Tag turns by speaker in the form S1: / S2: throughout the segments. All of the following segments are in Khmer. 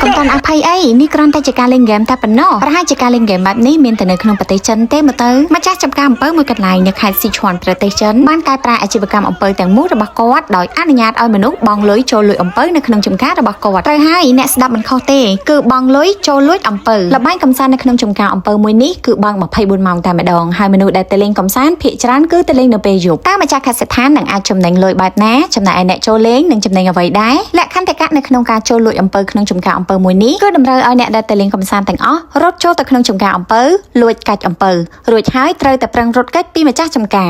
S1: កំតាន់អភ័យអីនេះគ្រាន់តែជាការលេងហ្គេមតែប៉ុណ្ណោះប្រហែលជាការលេងហ្គេមបែបនេះមានតែនៅក្នុងប្រទេសចិនទេមើលទៅម្ចាស់ចំការអំពើមួយកន្លែងនៅខេត្តស៊ីឈួនប្រទេសចិនបានកែប្រែអាជីវកម្មអំពើទាំងមូលរបស់គាត់ដោយអនុញ្ញាតឲ្យមនុស្សបង់លុយចូលលួចអំពើនៅក្នុងចំការរបស់គាត់ត្រូវហើយអ្នកស្ដាប់មិនខុសទេគឺបង់លុយចូលលួចអំពើល្បែងកំសាន្តនៅក្នុងចំការអំពើមួយនេះគឺបង់24ម៉ោងតែម្ដងហើយមនុស្សដែលទៅលេងកំសាន្តភាគច្រើនគឺទៅលេងនៅពេលយប់តើម្ចាស់កសិដ្ឋាននឹងអាចចំណេញលុយបែបណាចំណែកឯអ្នកចូលលេងនឹងចំណេញអ្វីដែរលក្ខន្តិកៈនៅក្នុងការចូលលួចអំពើក្នុងចំការអំពើមួយនេះគឺតម្រូវឲ្យអ្នកដែលទៅលេងកំសាន្តទាំងអស់រត់ចូលទៅក្នុងចំការអំពើលួចកាច់អំពើរួចហើយត្រូវតែប្រឹងរត់គេចពីម្ចាស់ចំកា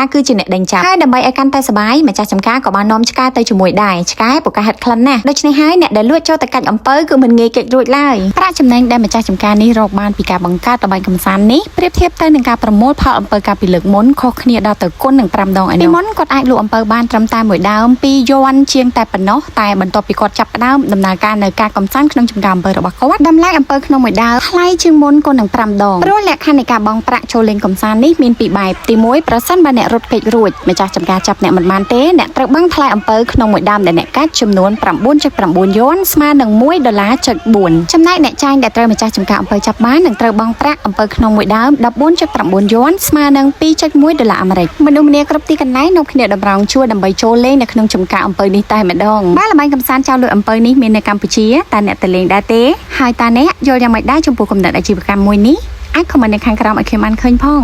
S1: រគឺជាអ្នកដេញចាប់ហើយដើម្បីឲ្យកាន់តែសប្បាយម្ចាស់ចំការក៏បាននាំឆ្កែទៅជាមួយដែរឆ្កែប្រកាសហេតុក្លិនណាស់ដូច្នេះហើយអ្នកដែលលួចចូលទៅកាច់អំពើគឺមិនងាយគេចរួចឡើយប្រាក់ចំណេញដែលម្ចាស់ចំការនេះរកបានពីការបង្កើតល្បែងកំសាន្តនេះប្រៀបធៀបទៅនឹងការប្រមូលផលអំពើកាលពីលើកមុនខុសគ្នាដល់ទៅគុណនឹង5ដងឯនេះមុនគាត់អាចលក់អំពើបានត្រឹមតែមួយដើម2យន់ជាងតែប៉ុណ្ណោះតែបន្ទាប់ពីគាត់ចាប់ផ្ដើមដំណើរការនៅការកំសាន្តក្នុងចំការអំពើរបស់គាត់តម្លៃអំពើក្នុងមួយដើមថ្លៃជាងមុនគុណនឹង5ដងព្រោះលក្ខខណ្ឌនៃការបង់ប្រាក់ចូលលេងកំសាន្តនេះមានពីរបែបទី1ប្រសិនបើអ្នករត់គេចរួចម្ចាស់ចំការចាប់អ្នកមិនបានទេអ្នកត្រូវបង់ថ្លៃអំពើក្នុងមួយដើមដែលអ្នកកាច់ចំនួន 9.9 យួនស្មើនឹង$1.4ចំណែកអ្នកចាញ់ដែលត្រូវម្ចាស់ចំការអំពើចាប់បាននឹងត្រូវបង់ប្រាក់អំពើក្នុងមួយដើម 14.9 យួនស្មើនឹង$2.1អាមេរិកមនុស្សម្នាគ្រប់ទីកន្លែងនៅគ្នាតម្រង់ជួរដើម្បីចូលលេងនៅក្នុងចំការអំពើនេះតែម្ដងបាទល្បែងកំសាន្តចោលលួចអំពើនេះមាននៅកម្ពុជាតែអ្នកទៅលេងដែរទេហើយតើអ្នកយល់យ៉ាងម៉េចដែរចំពោះគំនិតអាជីវកម្មមួយនេះអាចខមមិននៅខាងក្រោមឲ្យខ្ញុំបានឃើញផង